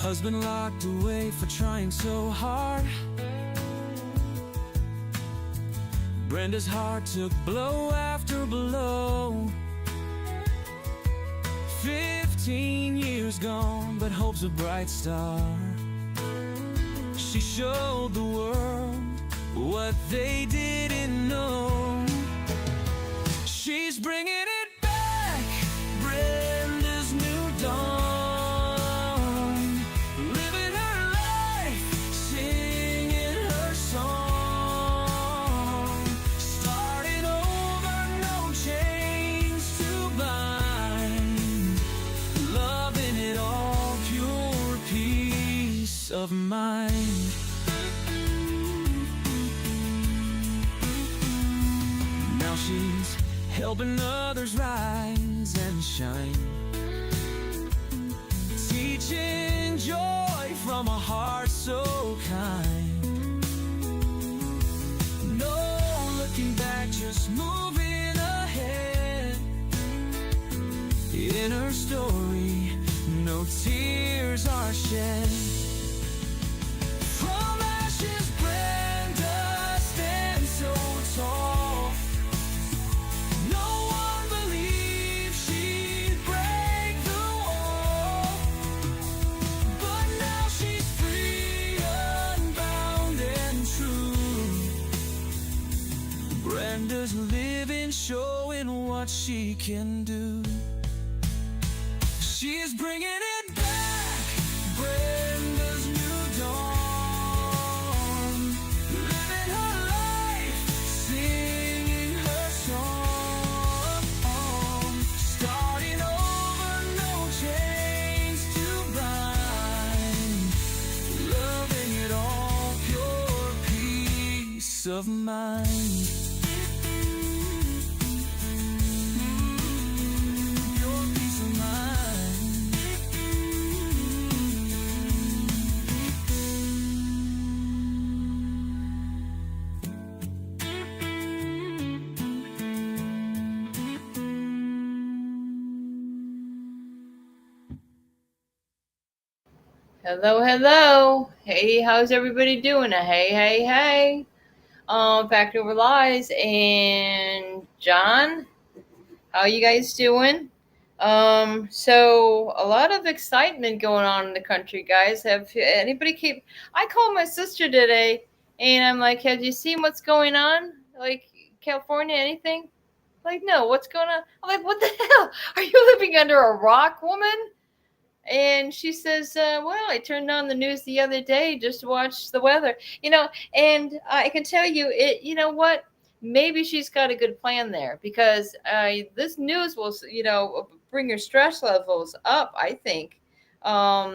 Husband locked away for trying so hard. Brenda's heart took blow after blow. 15 years gone, but hope's a bright star. She showed the world what they didn't know. She's bringing it back, Brenda's new dawn. Living her life, singing her song. Starting over, no chains to bind. Loving it all, pure peace of mind. Now she's helping others rise and shine, teaching joy from a heart so kind. No looking back, just moving ahead. In her story, no tears are shed. From ashes, Brenda stands so tall. No one believed she'd break the wall, but now she's free, unbound and true. Brenda's living, showing what she can do. She's bringing it back, Brenda's new dawn. Living her life, singing her song. Starting over, no chains to bind. Loving it all, pure peace of mind. Pure peace of mind. Hello, hello. Hey, how's everybody doing? Hey. Back over Lies and John. How you guys doing? So a lot of excitement going on in the country, guys. Have anybody keep? I called my sister today, and I'm like, "Have you seen what's going on? Like California, anything?" Like, no. What's going on? I'm like, "What the hell? Are you living under a rock, woman?" And she says, well, I turned on the news the other day just to watch the weather, and I can tell you it, you know what? Maybe she's got a good plan there because this news will, bring your stress levels up, I think. But,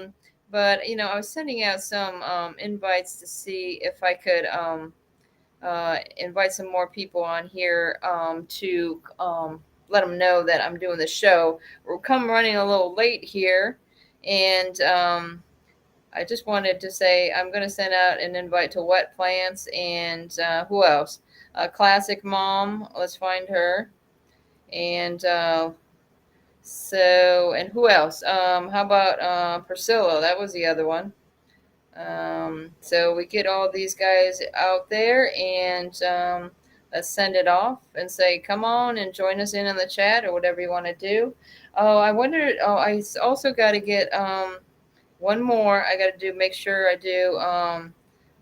I was sending out some invites to see if I could invite some more people on here to let them know that I'm doing the show. We're running a little late here. And I just wanted to say I'm going to send out an invite to Wet Plants and who else? Classic Mom. Let's find her. And and who else? How about Priscilla? That was the other one. So we get all these guys out there and let's send it off and say, come on and join us in on the chat or whatever you want to do. Oh, I wonder. Oh, I also got to get one more. I got to make sure I do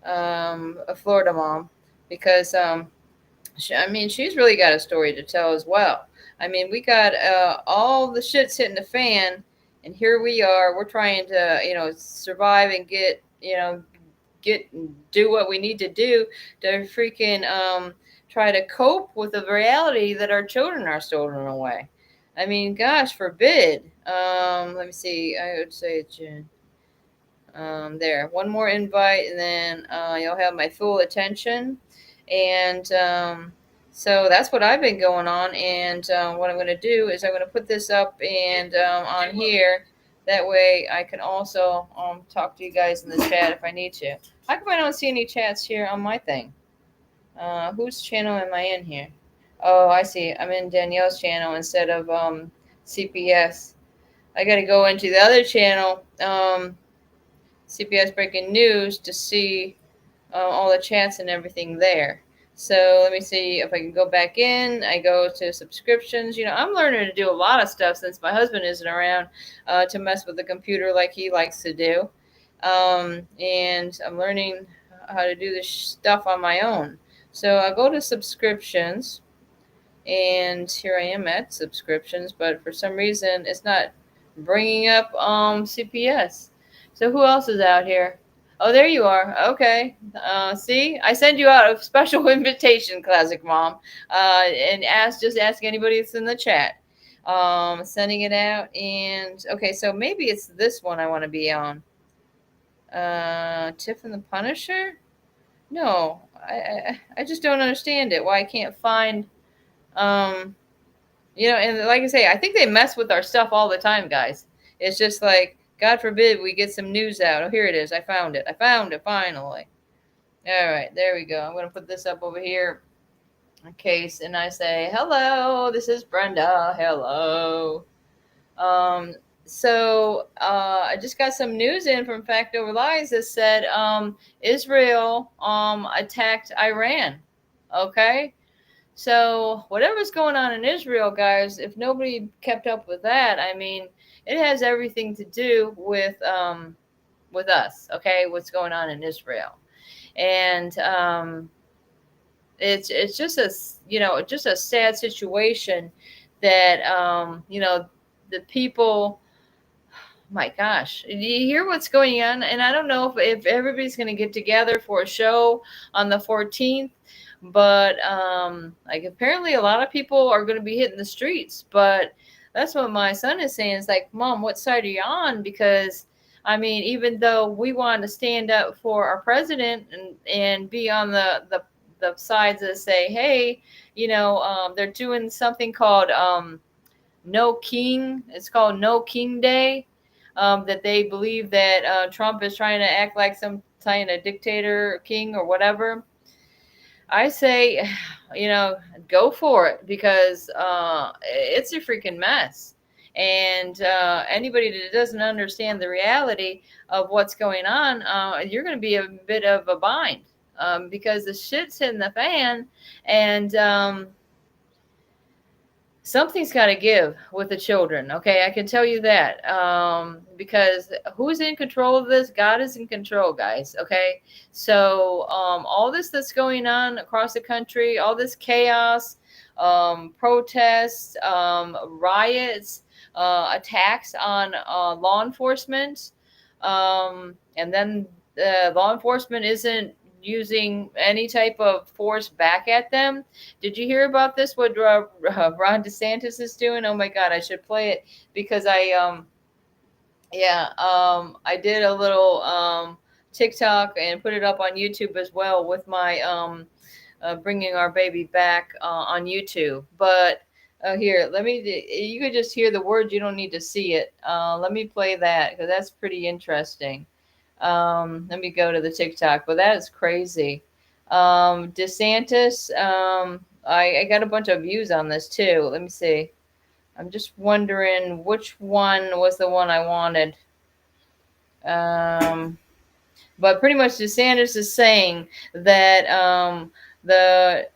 a Florida mom because she's really got a story to tell as well. I mean, we got all the shit's hitting the fan, and here we are. We're trying to survive and do what we need to do to freaking try to cope with the reality that our children are stolen away. I mean, gosh forbid. Let me see. I would say June. There. One more invite, and then you'll have my full attention. And so that's what I've been going on. And what I'm going to do is I'm going to put this up and on here. That way I can also talk to you guys in the chat if I need to. How come I don't see any chats here on my thing? Whose channel am I in here? Oh, I see. I'm in Danielle's channel instead of CPS. I got to go into the other channel. CPS breaking news to see all the chats and everything there. So let me see if I can go back in. I go to subscriptions. I'm learning to do a lot of stuff since my husband isn't around to mess with the computer like he likes to do. And I'm learning how to do this stuff on my own. So I go to subscriptions, and here I am at subscriptions, but for some reason it's not bringing up CPS. So who else is out here? Oh, there you are. Okay. See, I send you out a special invitation, Classic Mom, and ask anybody that's in the chat. Sending it out, and okay, so maybe it's this one I want to be on. Tiff and the Punisher? No, I just don't understand it. Why I can't find um and like I say, I think they mess with our stuff all the time, guys. It's just like, God forbid we get some news out. Oh, here it is. I found it finally. All right, there we go. I'm going to put this up over here in case, and I say, hello, this is Brenda. Hello. I just got some news in from Fact Over Lies that said Israel attacked Iran. Okay. So whatever's going on in Israel, guys, if nobody kept up with that, I mean, it has everything to do with us, okay? What's going on in Israel, and it's just a sad situation that the people. My gosh, do you hear what's going on? And I don't know if everybody's going to get together for a show on the 14th, but like apparently a lot of people are going to be hitting the streets. But that's what my son is saying. It's like, Mom, what side are you on? Because I mean, even though we want to stand up for our president and be on the sides that say, hey, they're doing something called No King. It's called No King Day. That they believe that Trump is trying to act like some kind of dictator, king, or whatever. I say, go for it, because it's a freaking mess. And anybody that doesn't understand the reality of what's going on, you're going to be a bit of a bind, because the shit's in the fan, and something's got to give with the children. Okay, I can tell you that, because who's in control of this? God is in control, guys. Okay, so all this that's going on across the country, all this chaos, protests, riots, attacks on law enforcement, and then law enforcement isn't using any type of force back at them. Did you hear about this? What Ron DeSantis is doing? Oh my God, I should play it, because I did a little TikTok and put it up on YouTube as well with my bringing our baby back on YouTube. But here, you could just hear the words. You don't need to see it. Let me play that, because that's pretty interesting. Let me go to the TikTok, but that is crazy. DeSantis, I got a bunch of views on this too. Let me see. I'm just wondering which one was the one I wanted. But pretty much DeSantis is saying that the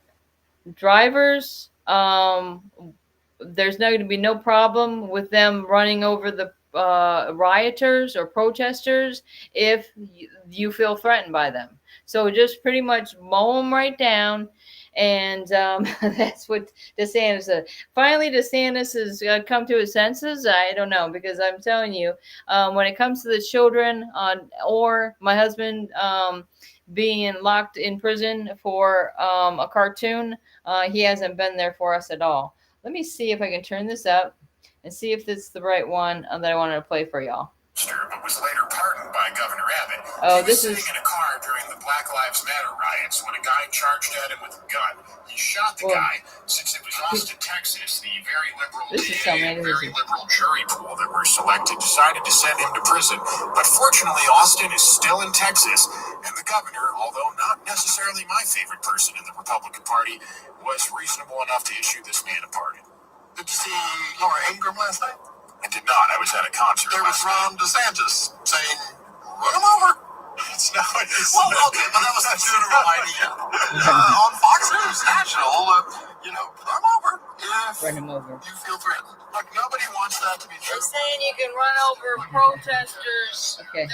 drivers, there's not going to be no problem with them running over the rioters or protesters if you feel threatened by them. So just pretty much mow them right down. And that's what DeSantis said. Finally, DeSantis has come to his senses. I don't know, because I'm telling you, when it comes to the children or my husband being locked in prison for a cartoon, he hasn't been there for us at all. Let me see if I can turn this up and see if this is the right one that I wanted to play for y'all. But was later pardoned by Governor Abbott. Oh, he was sitting in a car during the Black Lives Matter riots when a guy charged at him with a gun. He shot the guy. Since it was Austin, Texas, the very liberal jury pool that were selected decided to send him to prison. But fortunately, Austin is still in Texas, and the governor, although not necessarily my favorite person in the Republican Party, was reasonable enough to issue this man a pardon. Did you see Laura Ingraham last night? I did not. I was at a concert. There was Ron DeSantis saying run them over. It's not. Well, okay, but that was the general idea. On Fox News National, run them over if Run him over. you feel threatened. Like, nobody wants that to be true. They're saying you can run over protesters. Okay.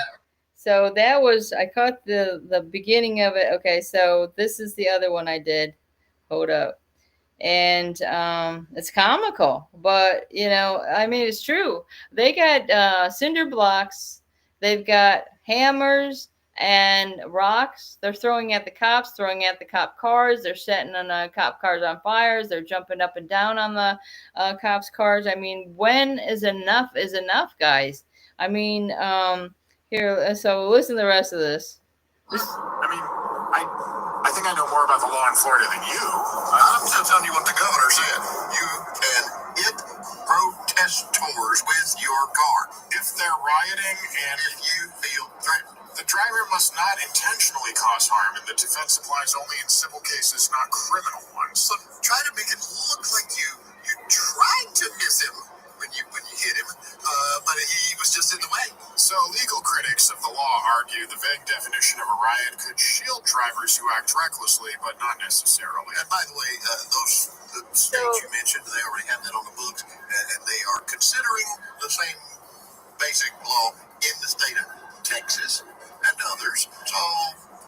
So that was, I caught the beginning of it. Okay, so this is the other one I did. Hold up. And it's comical, but I mean, it's true. They got cinder blocks, they've got hammers and rocks. They're throwing at the cops, throwing at the cop cars. They're setting on cop cars on fires. They're jumping up and down on the cops cars. I mean, when is enough, guys? I mean, here, so listen to the rest of this. I mean, I think I know more about the law in Florida than you. I'm just telling you what the governor said. You can hit protesters with your car if they're rioting and if you feel threatened. The driver must not intentionally cause harm, and the defense applies only in civil cases, not criminal ones. So try to make it look like you tried to miss him when you hit him, but he was just in the way. So legal critics of the law argue the vague definition of a riot could shield drivers who act recklessly, but not necessarily. And by the way, those states you mentioned, they already have that on the books, and they are considering the same basic law in the state of Texas and others. So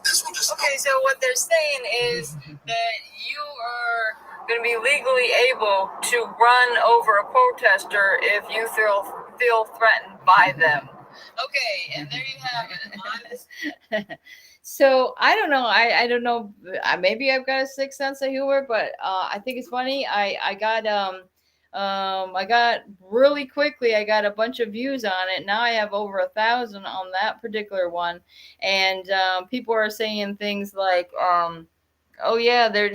this will just okay. So what they're saying is that you are going to be legally able to run over a protester if you feel threatened by them. Okay, and there you have it. So I don't know. I don't know. Maybe I've got a sixth sense of humor, but I think it's funny. I got really quickly. I got a bunch of views on it. Now I have over 1,000 on that particular one, and people are saying things like, "Oh yeah, they're."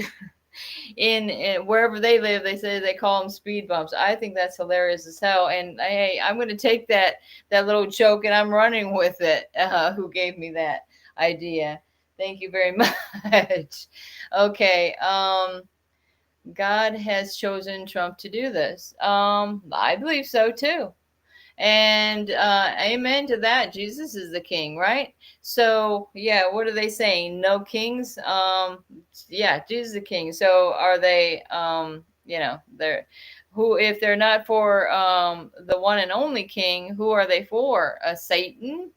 In wherever they live, they say they call them speed bumps. I think that's hilarious as hell. And hey, I'm going to take that little joke and I'm running with it. Who gave me that idea? Thank you very much. Okay. God has chosen Trump to do this. I believe so too. And amen to that. Jesus is the king, right? So yeah, what are they saying? No kings? Yeah, Jesus is the king. So are they they're who, if they're not for the one and only king, who are they for? Satan?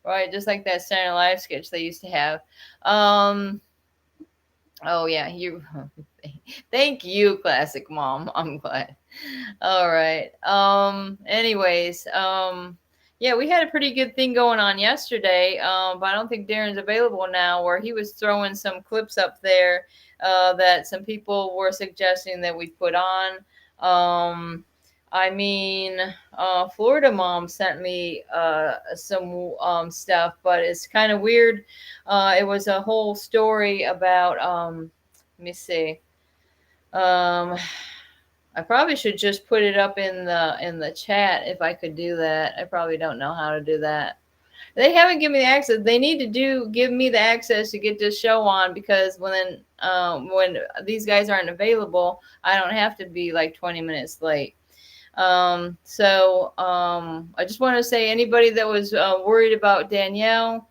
Right? Just like that Saturday Night Live sketch they used to have. Oh yeah, you thank you, classic mom. I'm glad. All right. Anyways, yeah, we had a pretty good thing going on yesterday. But I don't think Darren's available now, where he was throwing some clips up there that some people were suggesting that we put on. I mean, Florida mom sent me some stuff, but it's kind of weird. It was a whole story about let me see. I probably should just put it up in the chat if I could do that. I probably don't know how to do that. They haven't given me the access. They need to give me the access to get this show on, because when these guys aren't available, I don't have to be like 20 minutes late. I just want to say, anybody that was worried about Danielle,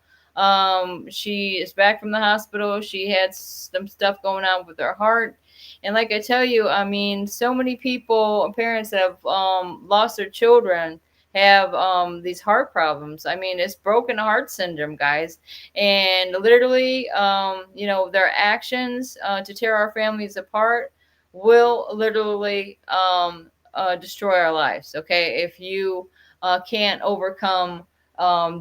she is back from the hospital. She had some stuff going on with her heart. And like I tell you, I mean, so many people, parents that have lost their children, have these heart problems. I mean, it's broken heart syndrome, guys. And literally, their actions to tear our families apart will literally destroy our lives. Okay, if you can't overcome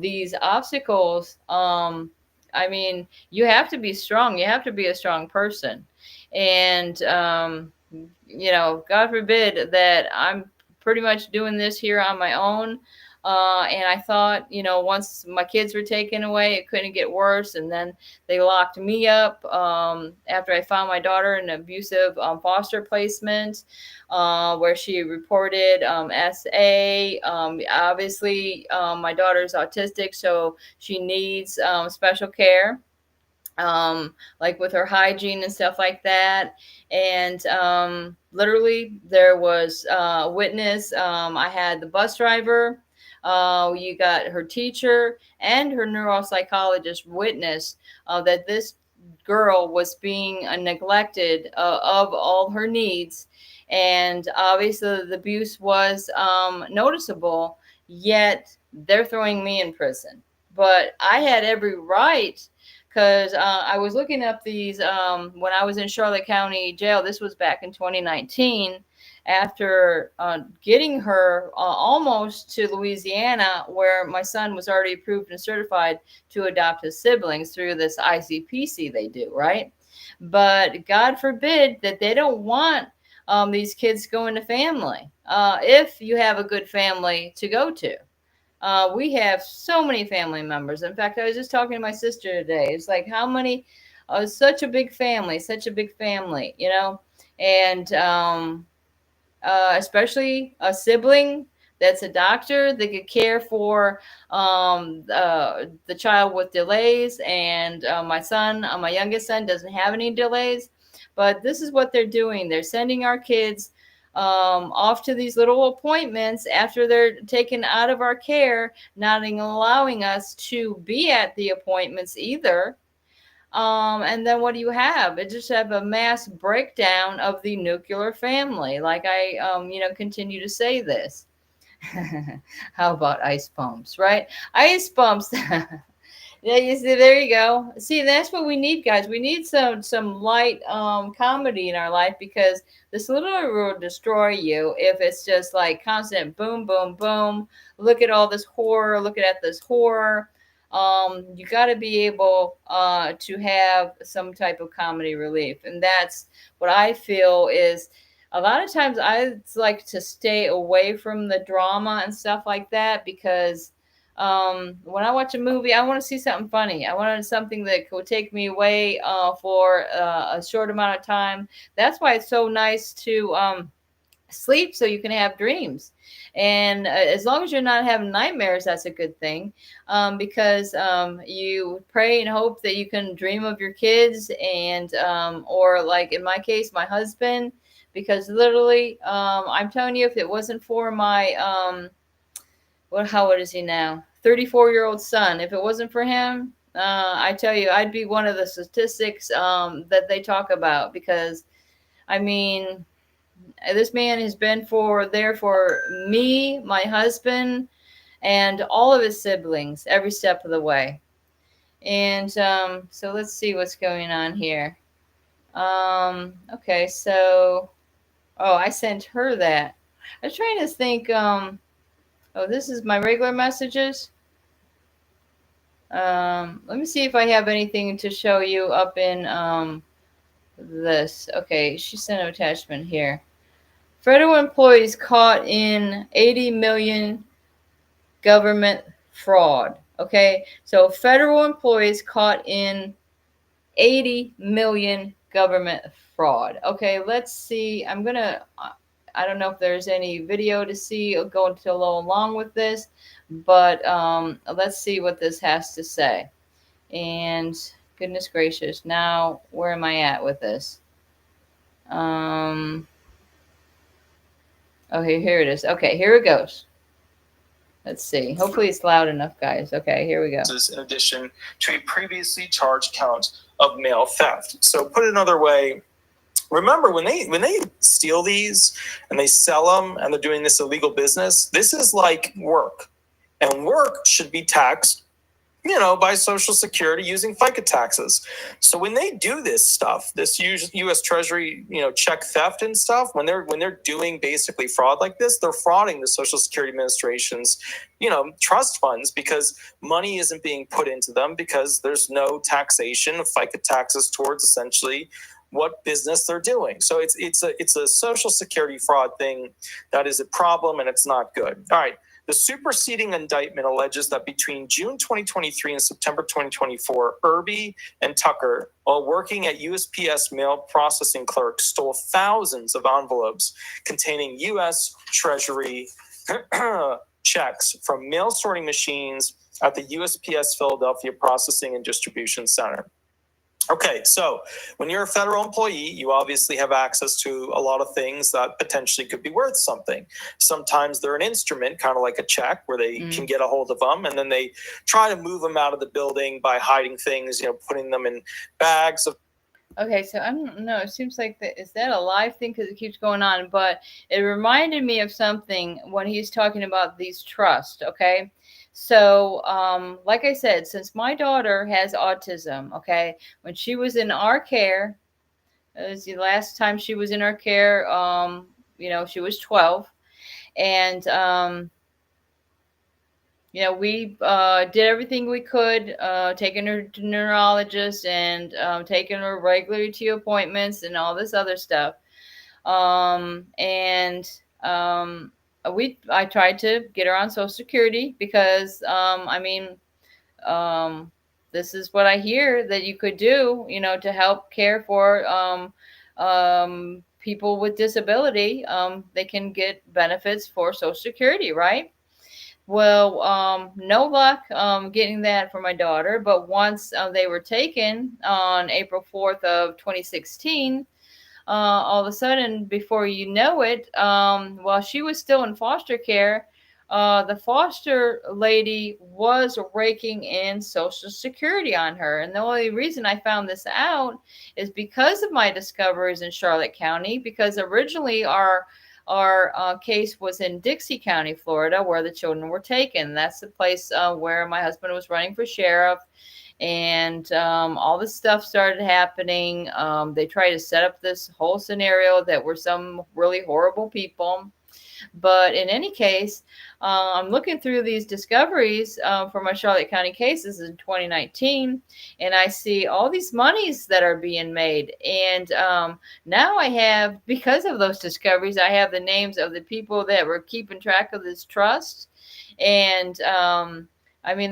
these obstacles, I mean, you have to be strong. You have to be a strong person. And, God forbid that I'm pretty much doing this here on my own. And I thought, once my kids were taken away, it couldn't get worse. And then they locked me up after I found my daughter in an abusive foster placement, where she reported SA. Obviously, my daughter's autistic, so she needs special care. Like with her hygiene and stuff like that. And literally there was a witness. I had the bus driver You got her teacher and her neuropsychologist witness that this girl was being neglected of all her needs. And obviously, the abuse was noticeable, yet they're throwing me in prison. But I had every right because I was looking up these when I was in Charlotte County Jail. This was back in 2019 after getting her almost to Louisiana, where my son was already approved and certified to adopt his siblings through this ICPC they do, right? But God forbid that they don't want these kids going to family if you have a good family to go to. We have so many family members. In fact, I was just talking to my sister today. It's like how many, such a big family, you know, and especially a sibling that's a doctor that could care for the child with delays. And my youngest son, doesn't have any delays. But this is what they're doing. They're sending our kids off to these little appointments after they're taken out of our care, not allowing us to be at the appointments either. And then what do you have? It just have a mass breakdown of the nuclear family. Like I, continue to say this. How about ice pumps, right? Ice pumps. Yeah, you see, there you go. See, that's what we need, guys. We need some light comedy in our life, because this literally will destroy you if it's just like constant boom, boom, boom. Look at all this horror. Look at this horror. You got to be able to have some type of comedy relief, and that's what I feel is. A lot of times I like to stay away from the drama and stuff like that, because when I watch a movie, I want to see something funny. I want something that could take me away for a short amount of time. That's why it's so nice to sleep, so you can have dreams. And as long as you're not having nightmares, that's a good thing, because you pray and hope that you can dream of your kids, and or like in my case, my husband, because literally, I'm telling you, if it wasn't for my how old is he now? 34-year-old son. If it wasn't for him, I tell you, I'd be one of the statistics that they talk about, because I mean, this man has been there for me, my husband, and all of his siblings every step of the way. And so let's see what's going on here. Okay, so I sent her that. I was trying to think. This is my regular messages. Let me see if I have anything to show you up in this. Okay, she sent an attachment here. Federal employees caught in 80 million government fraud. Okay, so federal employees caught in 80 million government fraud. Okay, let's see. I don't know if there's any video to see or go to along with this, but let's see what this has to say. And goodness gracious, now where am I at with this? Okay, here it is. Okay, here it goes. Let's see. Hopefully it's loud enough, guys. Okay, here we go. In addition to a previously charged count of mail theft. So put it another way, remember when they steal these and they sell them and they're doing this illegal business, this is like work. And work should be taxed, by Social Security using FICA taxes. So when they do this stuff, this U.S. Treasury, check theft and stuff, when they're doing basically fraud like this, they're frauding the Social Security Administration's, trust funds, because money isn't being put into them because there's no taxation of FICA taxes towards essentially what business they're doing. So it's a Social Security fraud thing that is a problem, and it's not good. All right. The superseding indictment alleges that between June 2023 and September 2024, Irby and Tucker, while working at USPS mail processing clerks, stole thousands of envelopes containing U.S. Treasury checks from mail sorting machines at the USPS Philadelphia Processing and Distribution Center. Okay, so when you're a federal employee, you obviously have access to a lot of things that potentially could be worth something. Sometimes they're an instrument, kind of like a check, where they can get a hold of them, and then they try to move them out of the building by hiding things, putting them in bags of. Okay, so I don't know. It seems like is that a live thing because it keeps going on? But it reminded me of something when he's talking about these trusts. Okay, so like I said, since my daughter has autism, okay, when she was in our care, it was the last time she was in our care. She was 12, and we did everything we could, taking her to neurologists and taking her regularly to appointments and all this other stuff. And I tried to get her on Social Security because, this is what I hear that you could do, to help care for people with disability. They can get benefits for Social Security, right? Well, no luck getting that for my daughter. But once they were taken on April 4th of 2016, all of a sudden, before you know it, while she was still in foster care, the foster lady was raking in Social Security on her. And the only reason I found this out is because of my discoveries in Charlotte County, because originally our case was in Dixie County, Florida, where the children were taken. That's the place where my husband was running for sheriff. And all this stuff started happening. They tried to set up this whole scenario that were some really horrible people. But in any case, I'm looking through these discoveries for my Charlotte County cases in 2019, and I see all these monies that are being made. And now I have, because of those discoveries, I have the names of the people that were keeping track of this trust. And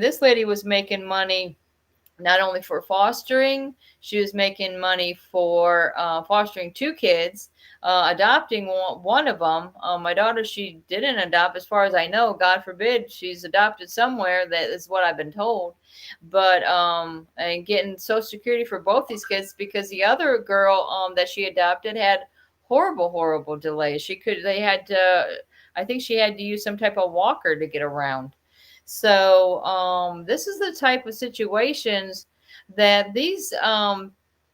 this lady was making money not only for fostering, she was making money for fostering two kids, adopting one of them. My daughter, she didn't adopt, as far as I know. God forbid she's adopted somewhere. That is what I've been told. But and getting Social Security for both these kids because the other girl that she adopted had horrible delays. I think she had to use some type of walker to get around. So this is the type of situations that these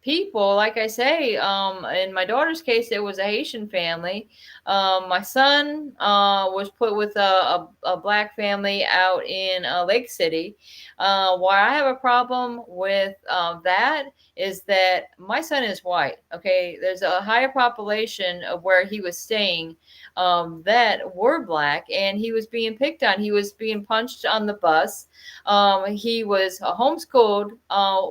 people, like I say, in my daughter's case, it was a Haitian family. My son was put with a black family out in Lake City. Why I have a problem with that is that my son is white. Okay, there's a higher population of where he was staying that were black, and he was being picked on. He was being punched on the bus. He was homeschooled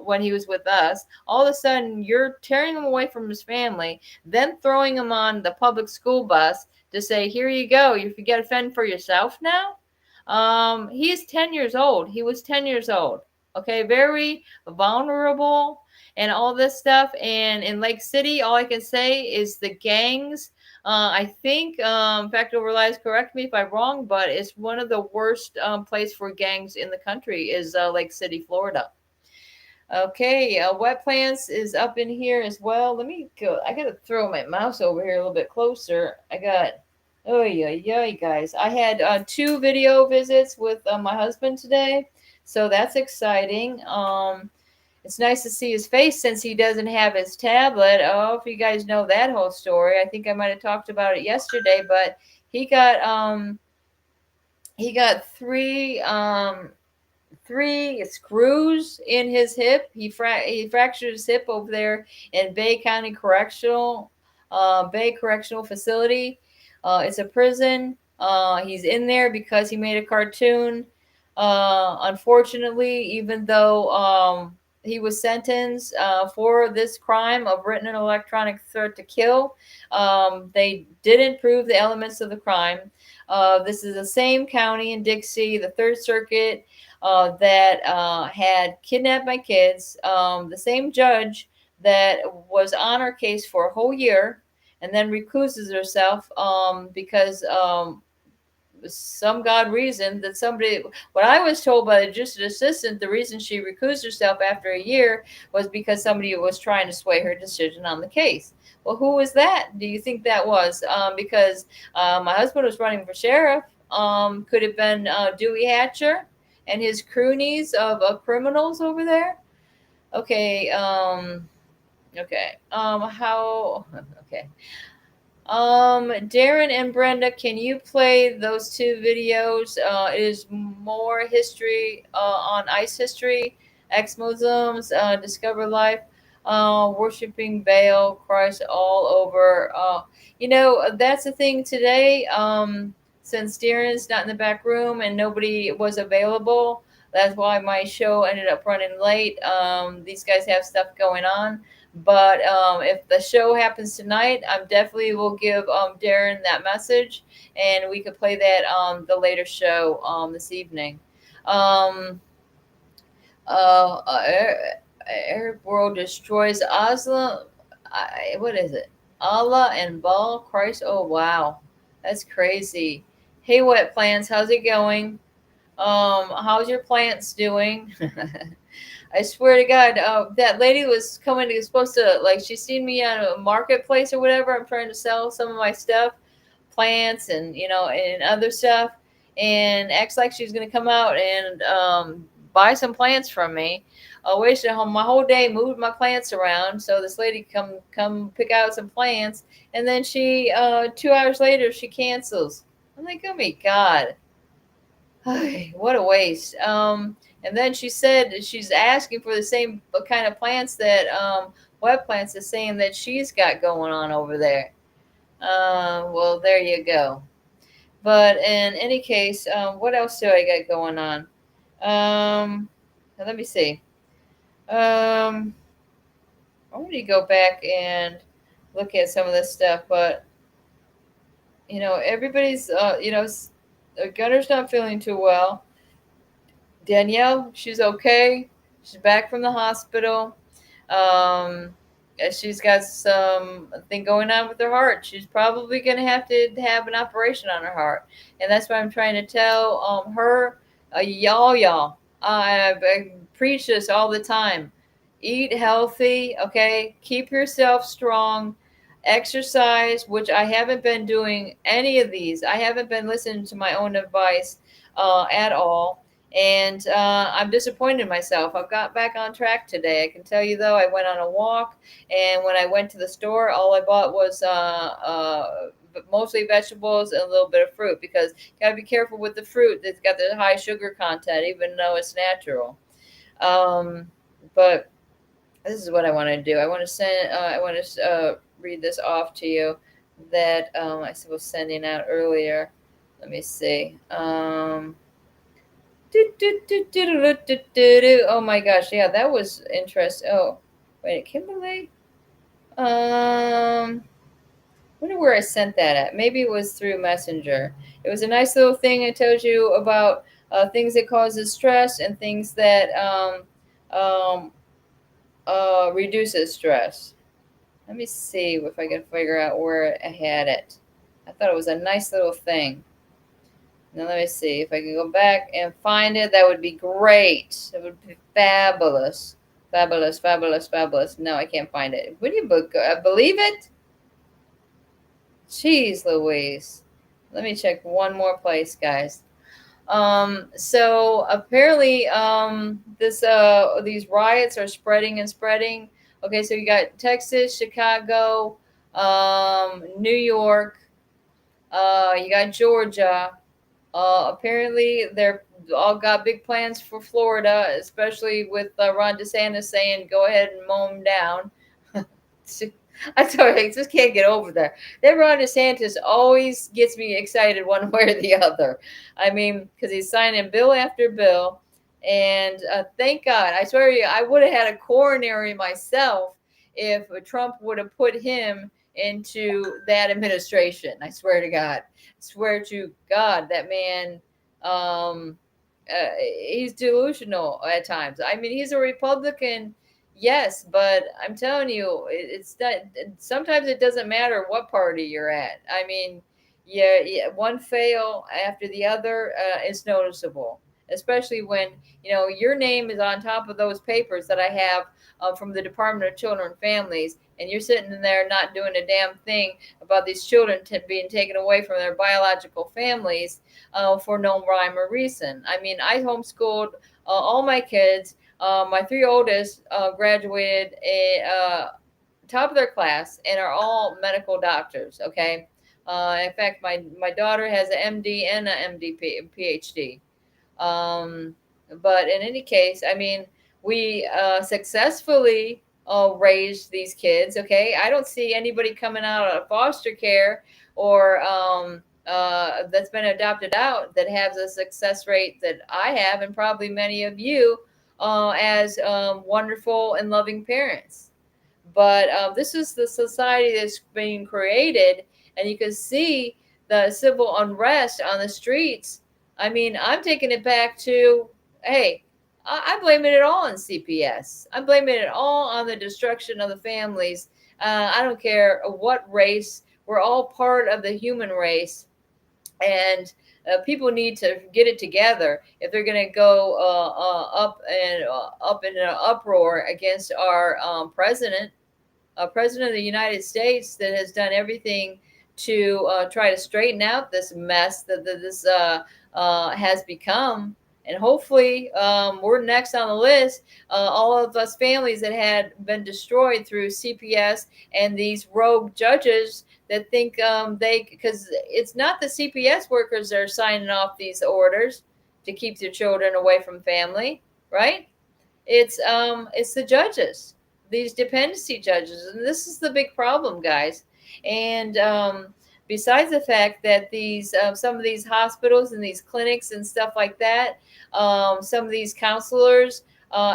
when he was with us. All of a sudden, you're tearing him away from his family, then throwing him on the public school bus to say, "Here you go. You got to fend for yourself now." He is 10 years old. He was 10 years old. Okay, very vulnerable and all this stuff. And in Lake City, all I can say is the gangs. I think Facto Relies, correct me if I'm wrong, but it's one of the worst place for gangs in the country is Lake City, Florida. Okay, Wet Plants is up in here as well. Let me go. I got to throw my mouse over here a little bit closer. Oh yeah, guys. I had 2 video visits with my husband today, so that's exciting. It's nice to see his face since he doesn't have his tablet. Oh, if you guys know that whole story, I think I might have talked about it yesterday, but he got 3 screws in his hip. He fractured his hip over there in Bay Correctional Facility. It's a prison. He's in there because he made a cartoon. Unfortunately, even though he was sentenced for this crime of written and electronic threat to kill, they didn't prove the elements of the crime. This is the same county in Dixie, the Third Circuit, that had kidnapped my kids. The same judge that was on our case for a whole year and then recuses herself because some God reason that somebody, what I was told by the judicial assistant, the reason she recused herself after a year was because somebody was trying to sway her decision on the case. Well, who was that? Do you think that was? Because my husband was running for sheriff. Could have been Dewey Hatcher and his cronies of criminals over there. Okay. Okay. How? Okay. Darren and Brenda, can you play those two videos? It is more history on ICE history, ex-Muslims, discover life, worshiping Baal, Christ all over. That's the thing today. Since Darren's not in the back room and nobody was available, that's why my show ended up running late. These guys have stuff going on. But if the show happens tonight, I definitely will give Darren that message, and we could play that on the later show this evening. Arab world destroys Asla. What is it? Allah and Baal, Christ. Oh wow, that's crazy. Hey, wet plants, how's it going? How's your plants doing? I swear to God, that lady was supposed to, like, she seen me on a marketplace or whatever. I'm trying to sell some of my stuff, plants and, and other stuff, and acts like she's going to come out and buy some plants from me. I wasted my whole day, moved my plants around so this lady come pick out some plants, and then she 2 hours later she cancels. I'm like, oh my God. What a waste. And then she said she's asking for the same kind of plants that web plants is saying that she's got going on over there. Well, there you go. But in any case, what else do I got going on? Let me see. I want to go back and look at some of this stuff, but everybody's Gunner's not feeling too well. Danielle, she's okay. She's back from the hospital. She's got something going on with her heart. She's probably going to have an operation on her heart. And that's what I'm trying to tell her, y'all. I preach this all the time. Eat healthy, okay? Keep yourself strong. Exercise, which I haven't been doing any of these. I haven't been listening to my own advice at all. And I'm disappointed in myself. I've got back on track today. I can tell you, though, I went on a walk, and when I went to the store, all I bought was mostly vegetables and a little bit of fruit, because you got to be careful with the fruit. It's got the high sugar content, even though it's natural. But this is what I want to do. I want to read this off to you that I was sending out earlier. Let me see. Oh my gosh, yeah, that was interesting. Oh, wait, Kimberly? Wonder where I sent that at. Maybe it was through Messenger. It was a nice little thing. It tells you about things that causes stress and things that reduces stress. Let me see if I can figure out where I had it. I thought it was a nice little thing. Now let me see if I can go back and find it. That would be great. That would be fabulous. Fabulous, fabulous, fabulous. No, I can't find it. Would you believe it? Jeez Louise. Let me check one more place, guys. So apparently these riots are spreading and spreading. Okay, so you got Texas, Chicago, New York, you got Georgia. Apparently, they're all got big plans for Florida, especially with Ron DeSantis saying, go ahead and mow them down. I'm sorry, I just can't get over that. That Ron DeSantis always gets me excited one way or the other. I mean, because he's signing bill after bill. And thank God, I swear to you, I would have had a coronary myself if Trump would have put him into that administration. I swear to God. Swear to God, that man, he's delusional at times. I mean, he's a Republican, yes, but I'm telling you, it's not. Sometimes it doesn't matter what party you're at. I mean, yeah, one fail after the other is noticeable, especially when your name is on top of those papers that I have from the Department of Children and Families, and you're sitting in there not doing a damn thing about these children being taken away from their biological families for no rhyme or reason. I mean, I homeschooled all my kids. My three oldest graduated top of their class and are all medical doctors. Okay. In fact, my daughter has an MD and an PhD. Um, but in any case, I mean, we successfully raised these kids. Okay, I don't see anybody coming out of foster care or that's been adopted out that has a success rate that I have, and probably many of you, as wonderful and loving parents. But this is the society that's being created, and you can see the civil unrest on the streets. I mean, I'm taking it back to, hey, I blame it all on CPS. I'm blaming it all on the destruction of the families. I don't care what race. We're all part of the human race, and people need to get it together if they're going to go up in an uproar against our president, president of the United States, that has done everything to try to straighten out this mess that this has become. And hopefully, we're next on the list. All of us families that had been destroyed through CPS and these rogue judges that think because it's not the CPS workers that are signing off these orders to keep their children away from family, right? It's the judges, these dependency judges, and this is the big problem, guys. And besides the fact that these some of these hospitals and these clinics and stuff like that, some of these counselors,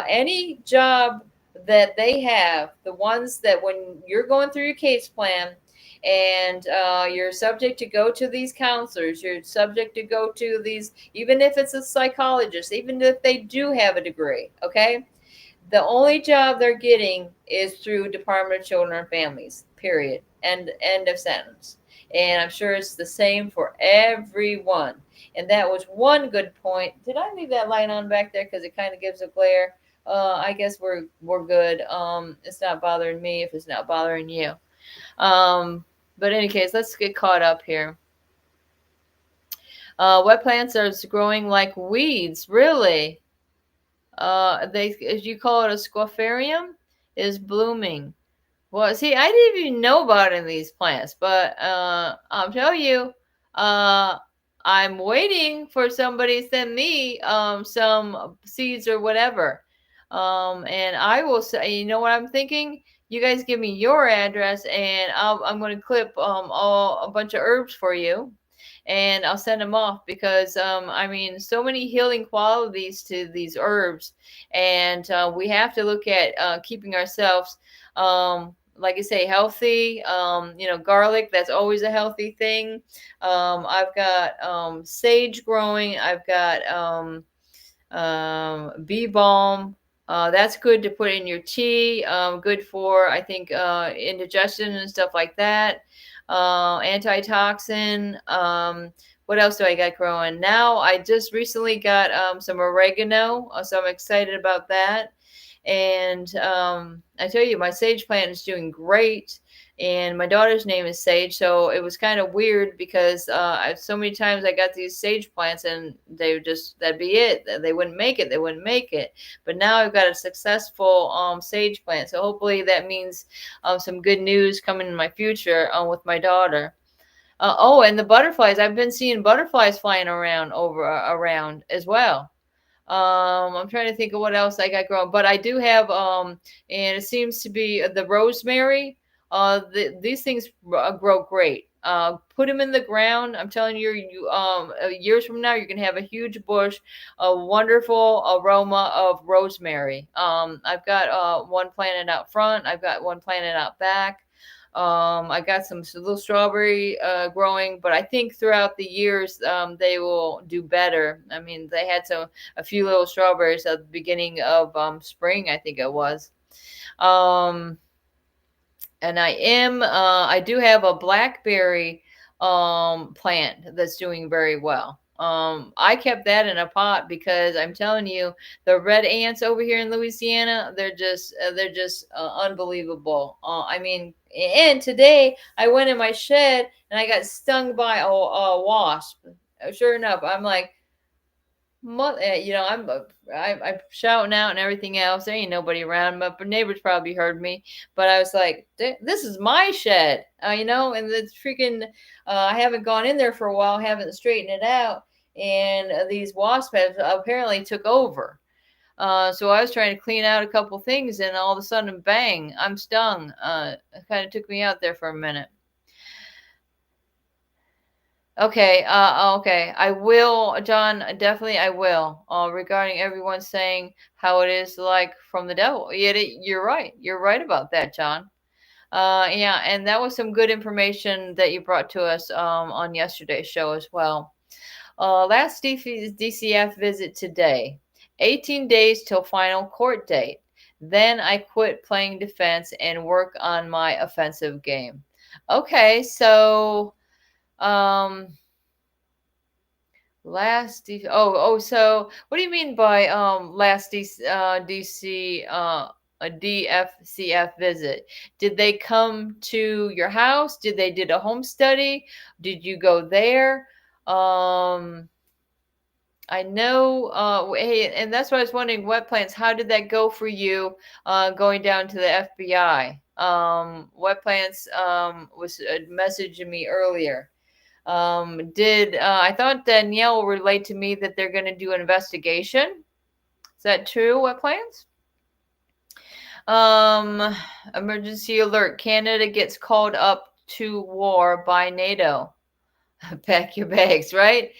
any job that they have, the ones that when you're going through your case plan and you're subject to go to these counselors, you're subject to go to these, even if it's a psychologist, even if they do have a degree, okay? The only job they're getting is through Department of Children and Families, period. End of sentence. And I'm sure it's the same for everyone. And that was one good point. Did I leave that light on back there? Because it kind of gives a glare. I guess we're good. It's not bothering me if it's not bothering you. But in any case, let's get caught up here. Wet plants are growing like weeds, really. They, as you call it, a squaffarium, is blooming. Well, see, I didn't even know about any of these plants, but I'll tell you, I'm waiting for somebody to send me some seeds or whatever. And I will say, you know what I'm thinking? You guys give me your address, and I'm going to clip a bunch of herbs for you, and I'll send them off because I mean, so many healing qualities to these herbs, and we have to look at keeping ourselves, like I say, healthy. Garlic, that's always a healthy thing. I've got sage growing. I've got bee balm. That's good to put in your tea. Good for, I think, indigestion and stuff like that. Antitoxin. What else do I got growing? Now I just recently got some oregano, so I'm excited about that. And I tell you, my sage plant is doing great. And my daughter's name is Sage, so it was kind of weird because so many times I got these sage plants and they would just, that'd be it. They wouldn't make it. They wouldn't make it. But now I've got a successful sage plant. So hopefully that means some good news coming in my future with my daughter. Oh, and the butterflies. I've been seeing butterflies flying around around as well. I'm trying to think of what else I got growing, but I do have and it seems to be the rosemary. These things grow great. Put them in the ground. I'm telling you, years from now, you're gonna have a huge bush, a wonderful aroma of rosemary. I've got one planted out front. I've got one planted out back. I got some little strawberry growing, but I think throughout the years they will do better. I mean, they had a few little strawberries at the beginning of spring, I think it was. And I do have a blackberry plant that's doing very well. I kept that in a pot because I'm telling you, the red ants over here in Louisiana, they're just unbelievable. I mean, and today I went in my shed and I got stung by a wasp. Sure enough, I'm like, I'm shouting out and everything else. There ain't nobody around. My neighbors probably heard me, but I was like, "This is my shed," and the freaking. I haven't gone in there for a while, haven't straightened it out, and these wasps have apparently took over. So I was trying to clean out a couple things, and all of a sudden, bang! I'm stung. It kind of took me out there for a minute. Okay, okay. I will, John, definitely I will. Regarding everyone saying how it is like from the devil. You're right. You're right about that, John. Yeah, and that was some good information that you brought to us on yesterday's show as well. Last DCF visit today. 18 days till final court date. Then I quit playing defense and work on my offensive game. Okay, so um so what do you mean by last DC a DFCF visit? Did they come to your house? Did a home study? Did you go there? I know hey, and that's why I was wondering, wet plants, how did that go for you going down to the FBI? Wet plants was messaging me earlier. Did I thought Danielle relayed to me that they're going to do an investigation? Is that true? What plans? Emergency alert. Canada gets called up to war by NATO. Pack your bags, right?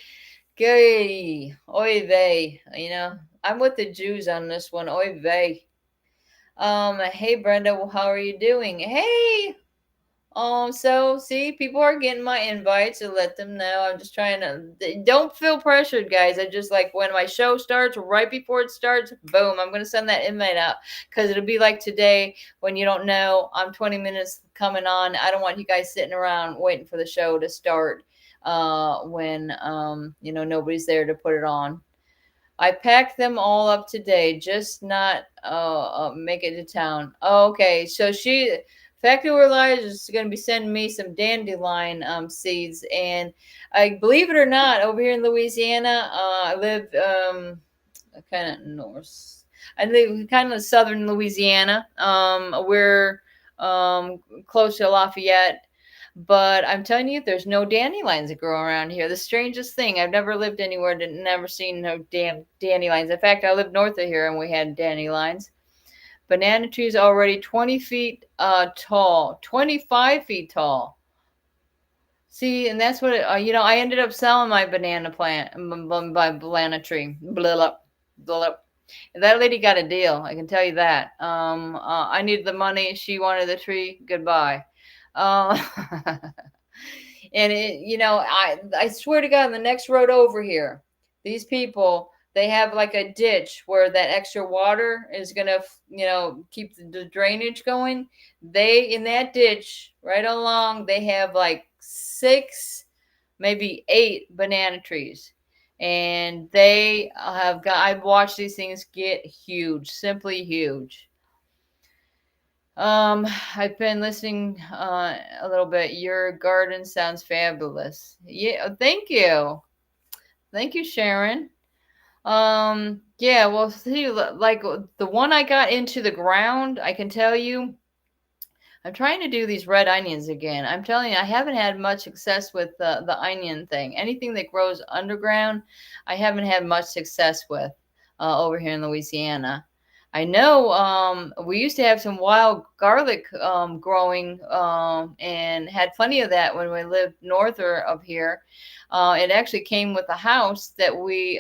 Gay. Oy vey. I'm with the Jews on this one. Oy vey. Hey Brenda, how are you doing? Hey, so see, people are getting my invites to let them know. I'm just trying to, don't feel pressured, guys. I just like when my show starts, right before it starts, boom, I'm going to send that invite out because it'll be like today when you don't know I'm 20 minutes coming on. I don't want you guys sitting around waiting for the show to start when, nobody's there to put it on. I packed them all up today, just not make it to town. Oh, okay, so Factory Reliance is going to be sending me some dandelion seeds, and I believe it or not, over here in Louisiana, I live kind of north. I live kind of southern Louisiana. We're close to Lafayette. But I'm telling you, there's no dandelions that grow around here. The strangest thing. I've never lived anywhere that never seen no damn dandelions. In fact, I lived north of here and we had dandelions. Banana trees already 20 feet tall, 25 feet tall. See, and that's what I ended up selling my banana plant, my banana tree. Blah, blah. That lady got a deal. I can tell you that. I needed the money. She wanted the tree. Goodbye. And I swear to God, on the next road over here, these people, they have like a ditch where that extra water is gonna, keep the drainage going. In that ditch right along, they have like 6, maybe 8 banana trees, and they have got. I've watched these things get huge, simply huge. I've been listening a little bit. Your garden sounds fabulous. Yeah, thank you. Thank you, Sharon. Yeah, well, see, like the one I got into the ground, I can tell you, I'm trying to do these red onions again. I'm telling you, I haven't had much success with the onion thing. Anything that grows underground, I haven't had much success with over here in Louisiana. I know we used to have some wild garlic growing and had plenty of that when we lived north of here. It actually came with a house that we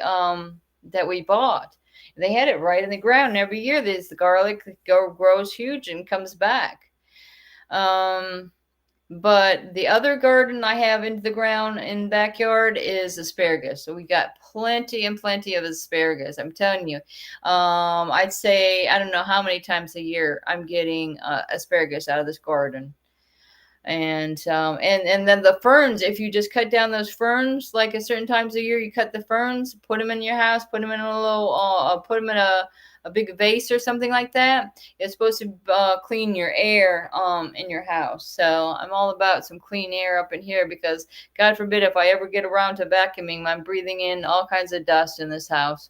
bought. They had it right in the ground. And every year, the garlic grows huge and comes back. But the other garden I have into the ground in the backyard is asparagus. So we got plenty and plenty of asparagus. I'm telling you, I'd say, I don't know how many times a year I'm getting asparagus out of this garden. And then the ferns, if you just cut down those ferns like at certain times of year, you cut the ferns, put them in your house, put them in a little put them in a big vase or something like that. It's supposed to clean your air in your house. So I'm all about some clean air up in here, because God forbid if I ever get around to vacuuming, I'm breathing in all kinds of dust in this house.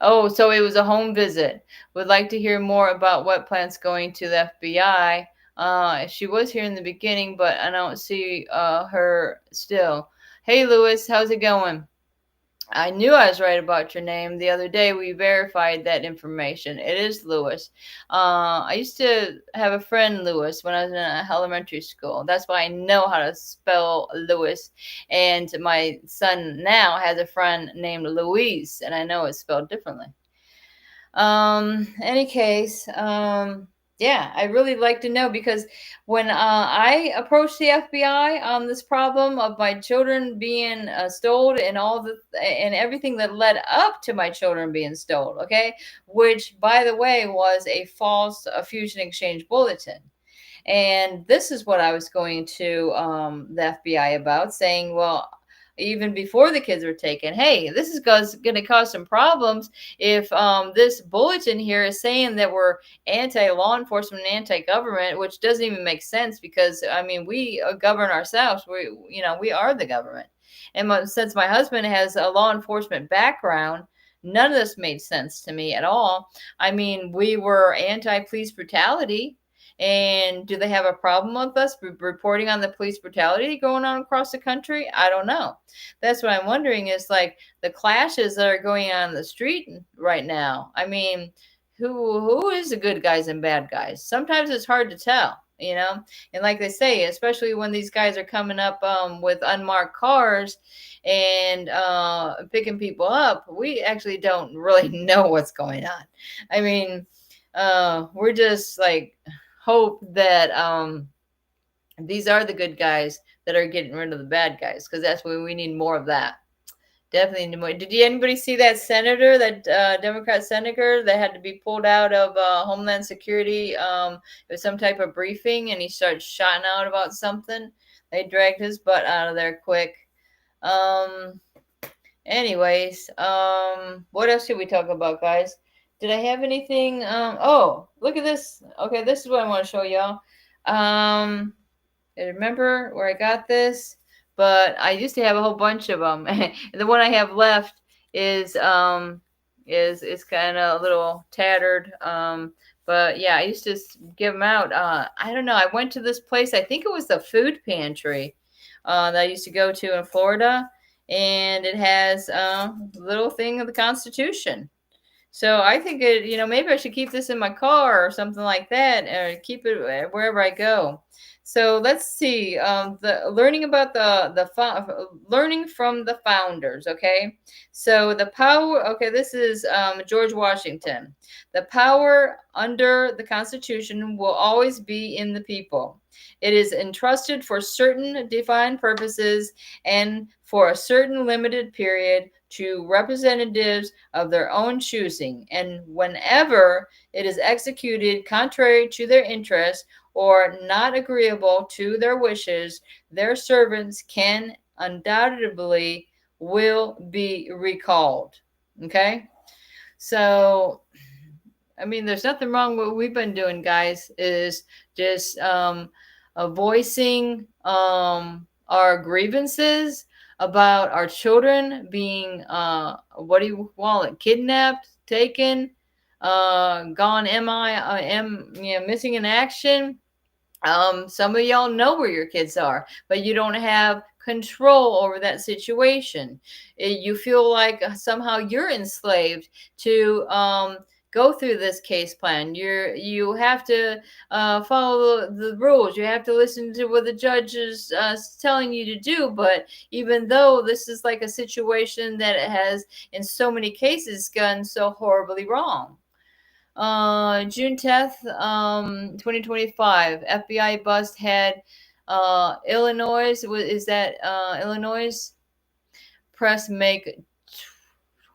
Oh, so it was a home visit. Would like to hear more about what plans going to the FBI. She was here in the beginning, but I don't see her still. Hey, Lewis, how's it going? I knew I was right about your name. The other day we verified that information. It is Lewis. I used to have a friend, Lewis, when I was in elementary school. That's why I know how to spell Lewis. And my son now has a friend named Louise, and I know it's spelled differently. Any case, yeah, I really like to know, because when I approached the FBI on this problem of my children being stolen, and everything that led up to my children being stolen, okay, which by the way was a false fusion exchange bulletin. And this is what I was going to the FBI about, saying, well, even before the kids were taken, hey, this is going to cause some problems if this bulletin here is saying that we're anti-law enforcement and anti-government, which doesn't even make sense, because I mean, we govern ourselves. We are the government. And since my husband has a law enforcement background, none of this made sense to me at all. I mean, we were anti-police brutality. And do they have a problem with us reporting on the police brutality going on across the country? I don't know. That's what I'm wondering, is like the clashes that are going on in the street right now. I mean, who is the good guys and bad guys? Sometimes it's hard to tell, you know. And like they say, especially when these guys are coming up with unmarked cars and picking people up, we actually don't really know what's going on. I mean, we're just like hope that these are the good guys that are getting rid of the bad guys, because that's what we need, more of that. Definitely need more. Did anybody see that senator, that Democrat senator that had to be pulled out of Homeland Security? It was some type of briefing, and he started shouting out about something. They dragged his butt out of there quick. Anyways, what else should we talk about, guys? Did I have anything? Oh, look at this. Okay, this is what I want to show y'all. I remember where I got this, but I used to have a whole bunch of them. And the one I have left is kind of a little tattered. But yeah, I used to give them out. I don't know. I went to this place. I think it was the food pantry that I used to go to in Florida, and it has a little thing of the Constitution. So I think maybe I should keep this in my car or something like that, or keep it wherever I go. So let's see. The learning about learning from the founders. Okay. So the power. Okay, this is George Washington. The power under the Constitution will always be in the people. It is entrusted for certain defined purposes and for a certain limited period to representatives of their own choosing, and whenever it is executed contrary to their interests or not agreeable to their wishes, their servants can undoubtedly will be recalled. Okay? So, I mean, there's nothing wrong with what we've been doing, guys, is just voicing our grievances about our children being what do you call it, kidnapped, taken, gone missing in action. Some of y'all know where your kids are, but you don't have control over that situation. You feel like somehow you're enslaved to go through this case plan. You have to follow the rules. You have to listen to what the judge is telling you to do. But even though this is like a situation that has, in so many cases, gone so horribly wrong. June 10th, 2025, FBI bust had Illinois. Is that Illinois? Press make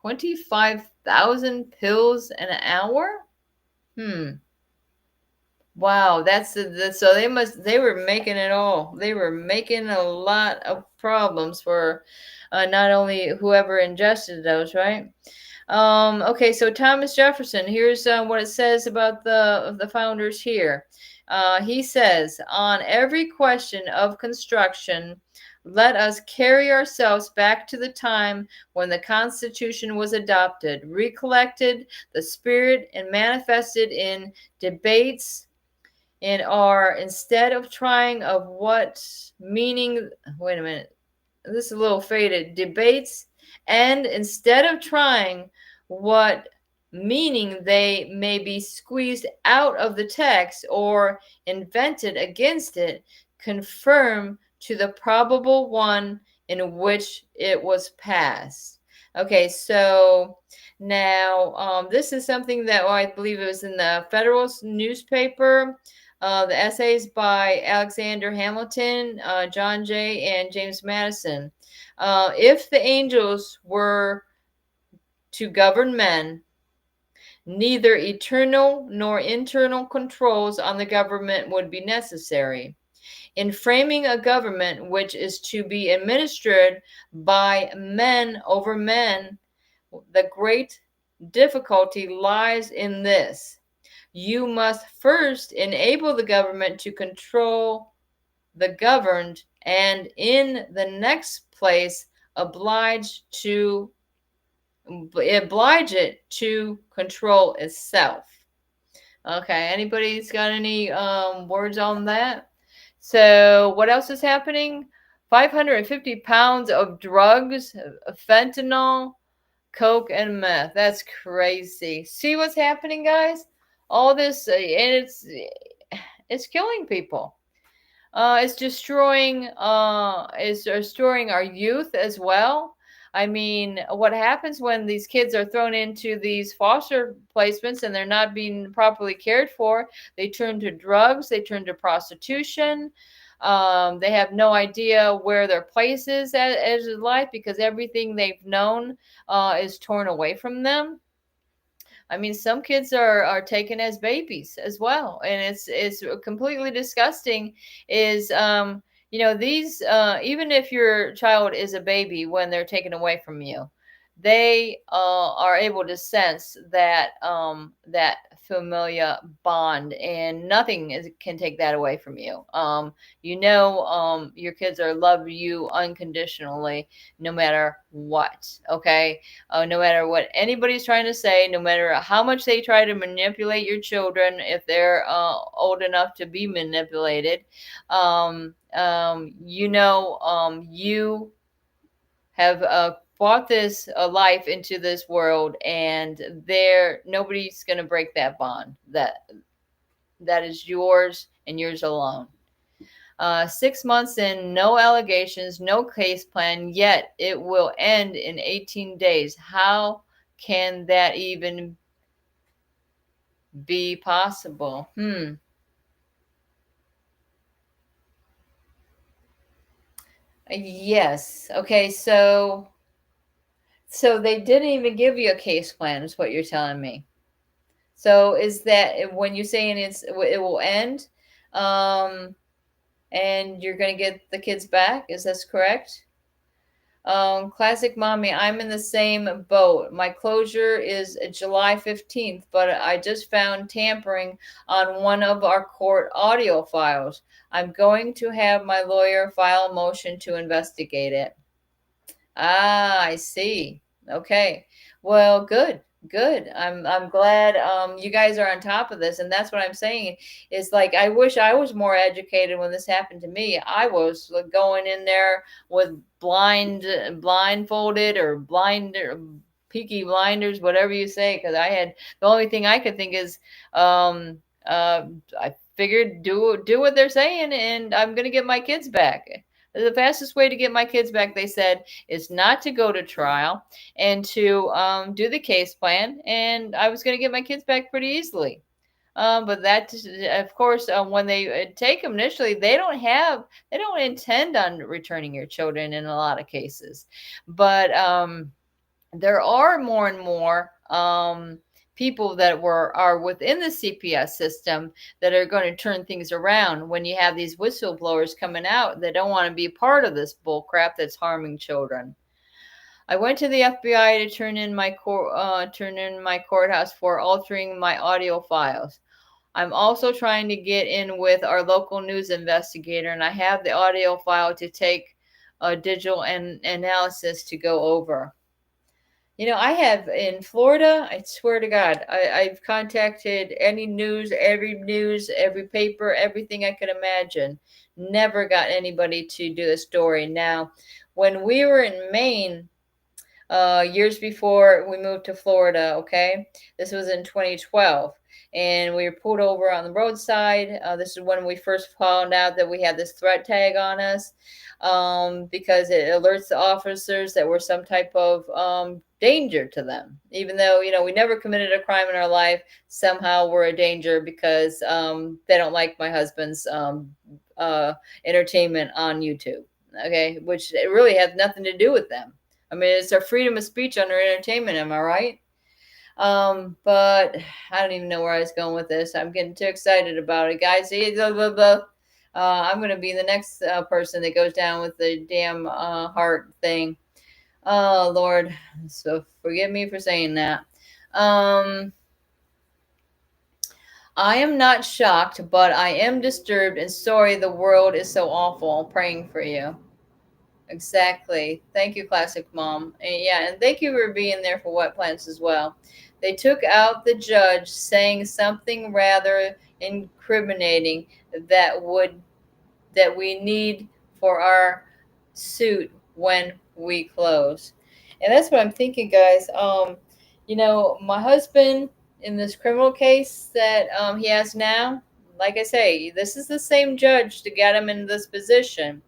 25,000 pills an hour? Wow, that's so they were making it all. They were making a lot of problems for not only whoever ingested those, right? Okay, so Thomas Jefferson, here's what it says about the founders here. He says, on every question of construction, let us carry ourselves back to the time when the Constitution was adopted, recollected the spirit and manifested in debates and are instead of trying of what meaning, wait a minute, this is a little faded, debates, and instead of trying what meaning they may be squeezed out of the text or invented against it, confirm to the probable one in which it was passed. Okay, so now this is something that I believe it was in the Federal newspaper. The essays by Alexander Hamilton, John Jay, and James Madison. If the angels were to govern men, neither eternal nor internal controls on the government would be necessary. In framing a government which is to be administered by men over men, the great difficulty lies in this. You must first enable the government to control the governed, and in the next place oblige it to control itself. Okay, anybody's got any words on that? So what else is happening? 550 pounds of drugs, fentanyl, coke, and meth. That's crazy. See what's happening, guys? All this, and it's killing people. It's destroying our youth as well. I mean, what happens when these kids are thrown into these foster placements and they're not being properly cared for? They turn to drugs, they turn to prostitution. They have no idea where their place is as life because everything they've known is torn away from them. I mean, some kids are taken as babies as well, and it's completely disgusting. Is these even if your child is a baby when they're taken away from you, they are able to sense that familia bond, and nothing can take that away from you. Your kids are love you unconditionally, no matter what. Okay, no matter what anybody's trying to say, no matter how much they try to manipulate your children, if they're old enough to be manipulated, you have brought this life into this world, and nobody's going to break that bond. That is yours and yours alone. 6 months in, no allegations, no case plan, yet it will end in 18 days. How can that even be possible? Yes. Okay, so they didn't even give you a case plan, is what you're telling me. So is that when you're saying it will end, and you're going to get the kids back? Is this correct? Classic mommy, I'm in the same boat. My closure is July 15th, but I just found tampering on one of our court audio files. I'm going to have my lawyer file a motion to investigate it. Ah, I see. Okay. Well, good. Good. I'm glad you guys are on top of this, and that's what I'm saying. Is like I wish I was more educated when this happened to me. I was going in there with blindfolded or peaky blinders, whatever you say, because I had the only thing I could think is I figured do what they're saying, and I'm gonna get my kids back. The fastest way to get my kids back, they said, is not to go to trial and to do the case plan. And I was going to get my kids back pretty easily. But that, of course, when they take them initially, they don't intend on returning your children in a lot of cases. But there are more and more people that are within the CPS system that are going to turn things around when you have these whistleblowers coming out that don't want to be part of this bull crap that's harming children. I went to the FBI to turn in my courthouse for altering my audio files. I'm also trying to get in with our local news investigator, and I have the audio file to take a digital analysis to go over. I have in Florida, I swear to God, I've contacted every news, every paper, everything I could imagine. Never got anybody to do a story. Now, when we were in Maine, years before we moved to Florida, okay? This was in 2012. And we were pulled over on the roadside. This is when we first found out that we had this threat tag on us, because it alerts the officers that we're some type of danger to them. Even though, we never committed a crime in our life, somehow we're a danger because they don't like my husband's entertainment on YouTube, okay? Which it really has nothing to do with them. I mean, it's our freedom of speech under entertainment, am I right? But I don't even know where I was going with this. I'm getting too excited about it, guys. I'm going to be the next person that goes down with the damn heart thing. Oh, Lord. So forgive me for saying that. I am not shocked, but I am disturbed and sorry the world is so awful. I'm praying for you. Exactly. Thank you, Classic Mom. And thank you for being there for Wet Plants as well. They took out the judge saying something rather incriminating that we need for our suit when we close. And that's what I'm thinking, guys. My husband in this criminal case that he has now, like I say, this is the same judge to get him in this position.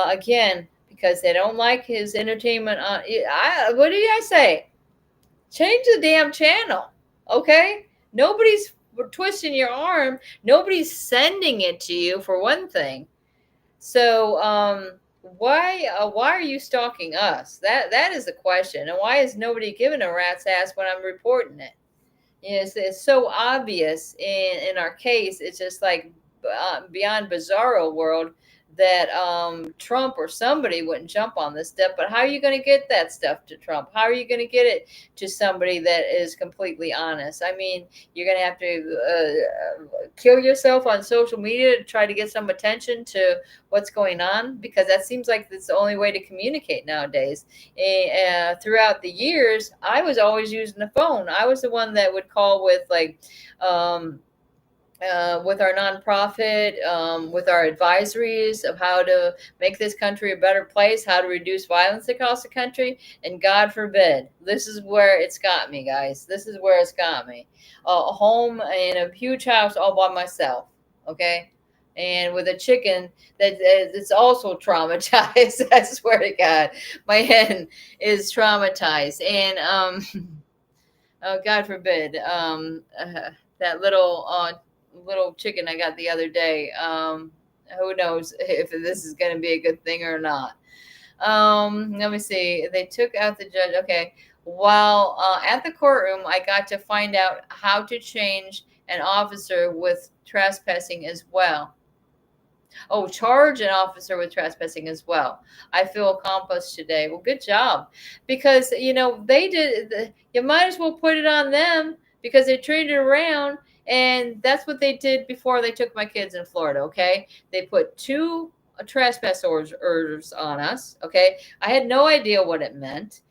Again, because they don't like his entertainment. What do I say? Change the damn channel, okay? Nobody's twisting your arm. Nobody's sending it to you, for one thing. So why are you stalking us? That is the question. And why is nobody giving a rat's ass when I'm reporting it? It's so obvious in our case. It's just like beyond bizarro world that Trump or somebody wouldn't jump on this stuff. But how are you going to get that stuff to Trump? How are you going to get it to somebody that is completely honest? I mean, you're going to have to kill yourself on social media to try to get some attention to what's going on, because that seems like it's the only way to communicate nowadays. Throughout the years, I was always using the phone. I was the one that would call with with our nonprofit, with our advisories of how to make this country a better place, how to reduce violence across the country. And God forbid, this is where it's got me, guys. This is where it's got me. A home in a huge house all by myself, okay? And with a chicken that's also traumatized. I swear to God, my hen is traumatized. And oh, God forbid, that little chicken I got the other day. Who knows if this is going to be a good thing or not. Let me see. They took out the judge. Okay. While at the courtroom, I got to find out how to change an officer with trespassing as well. Oh, charge an officer with trespassing as well. I feel accomplished today. Well, good job. Because, they did. You might as well put it on them, because they turned it around. And that's what they did before they took my kids in Florida, okay? They put 2 trespass orders on us, okay? I had no idea what it meant.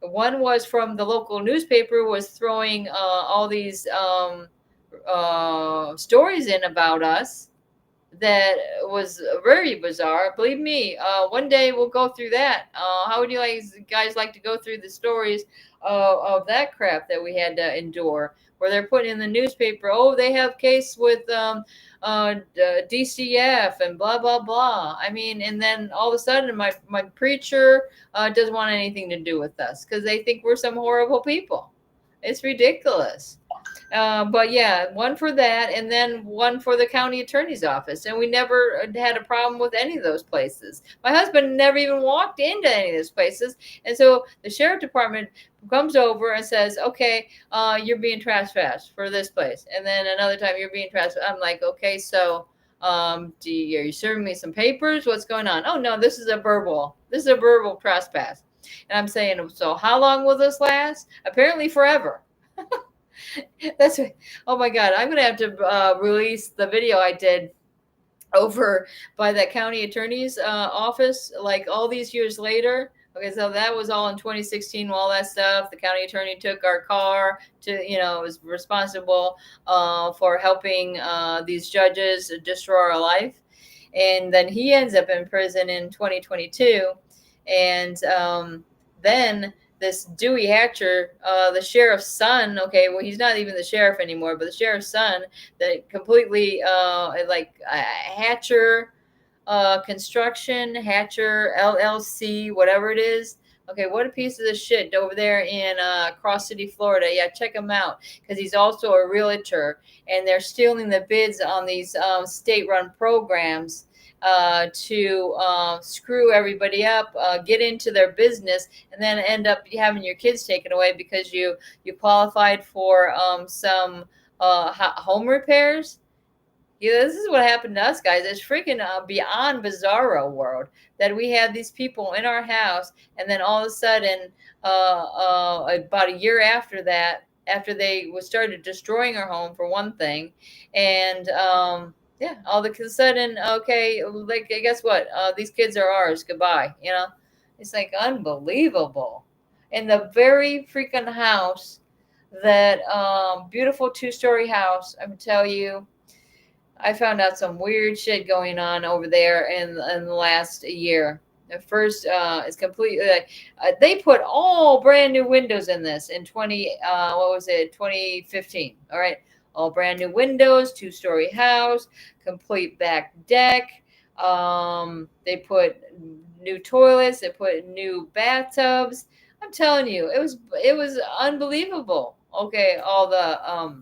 One was from the local newspaper, was throwing all these stories in about us that was very bizarre. Believe me, one day we'll go through that. How would you guys like to go through the stories of that crap that we had to endure, where they're putting in the newspaper, oh, they have case with DCF and blah, blah, blah. I mean, and then all of a sudden my preacher doesn't want anything to do with us because they think we're some horrible people. It's ridiculous. But yeah, one for that, and then one for the county attorney's office. And we never had a problem with any of those places. My husband never even walked into any of those places. And so the sheriff department comes over and says, okay, you're being trespassed for this place. And then another time you're being trespassed. I'm like, okay, so are you serving me some papers? What's going on? Oh, no, this is a verbal trespass. And I'm saying, so how long will this last? Apparently forever. That's oh my God, I'm gonna have to release the video I did over by that county attorney's office, like all these years later. Okay, so that was all in 2016. All that stuff, the county attorney took our car to, was responsible for helping these judges destroy our life, and then he ends up in prison in 2022, and then this Dewey Hatcher, the sheriff's son, okay, well, he's not even the sheriff anymore, but the sheriff's son, that completely, Hatcher Construction, Hatcher LLC, whatever it is. Okay, what a piece of this shit over there in Cross City, Florida. Yeah, check him out, because he's also a realtor, and they're stealing the bids on these state-run programs to screw everybody up, get into their business, and then end up having your kids taken away because you qualified for some home repairs. Yeah, this is what happened to us, guys. It's freaking beyond bizarro world that we had these people in our house, and then all of a sudden, about a year after that, after they started destroying our home for one thing, and yeah, all of a sudden, okay, like, guess what? These kids are ours. Goodbye. It's like unbelievable. In the very freaking house, that beautiful 2-story house, I'm tell you, I found out some weird shit going on over there in the last year. At first, it's completely. They put all brand new windows in this in 2015. All right. All brand new windows, 2-story house, complete back deck. They put new toilets. They put new bathtubs. I'm telling you, it was unbelievable. Okay, all the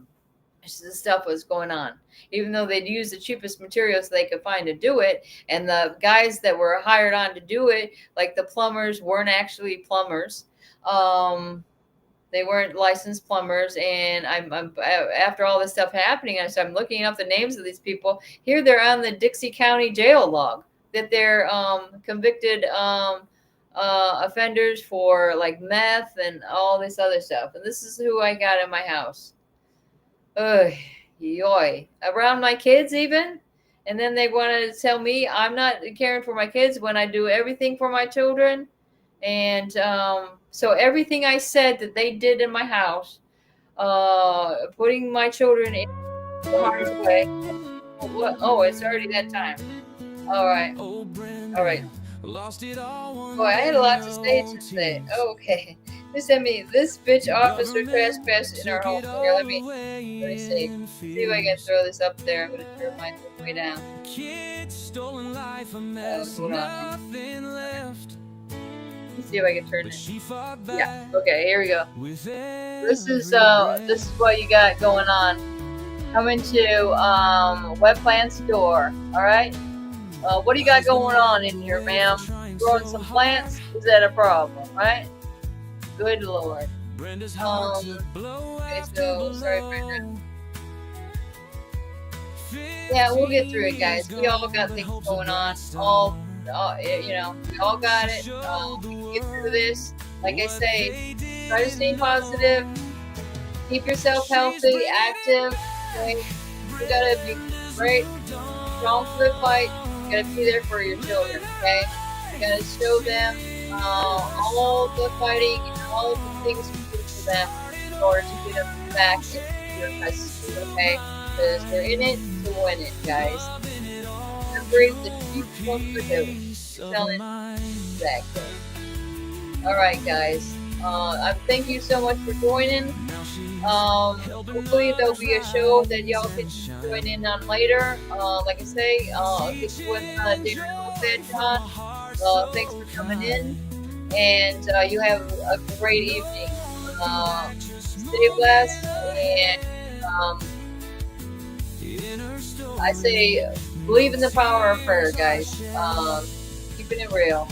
stuff was going on, even though they'd use the cheapest materials they could find to do it, and the guys that were hired on to do it, like the plumbers, weren't actually plumbers. They weren't licensed plumbers, and I'm after all this stuff happening, so I'm looking up the names of these people. Here they're on the Dixie County jail log, that they're convicted offenders for like meth and all this other stuff. And this is who I got in my house. Ugh, yoy. Around my kids even. And then they wanted to tell me I'm not caring for my kids when I do everything for my children. And so everything I said that they did in my house, putting my children in harm's way. Oh, it's already that time. All right. Boy, I had a lot to say today. Okay. They sent me this bitch officer trespassed in our home. Here, let me see. See if I can throw this up there. I'm gonna turn mine way down. Hold on. See if I can turn it. Yeah. Okay. Here we go. This is what you got going on. Coming to Wet Plant Store. All right. What do you got going on in here, ma'am? Growing some plants? Is that a problem? Right? Good Lord. Okay. So sorry, Brenda. Yeah, we'll get through it, guys. We all got things going on. We all got it. We can get through this. Like I say, try to stay positive. Keep yourself healthy, active. Okay? You gotta be great, strong for the fight. You gotta be there for your children. Okay? You gotta show them all the fighting and all the things you do for them in order to get them back into your custody. Okay? Because we're in it to win it, guys. Remembering the people for doing. Exactly. Alright, guys. Thank you so much for joining. Hopefully there'll be a show that y'all can join in on later. Like I say, this was David said, John. Thanks for coming in, and you have a great evening. stay blessed, and I say believe in the power of prayer, guys. Keeping it real.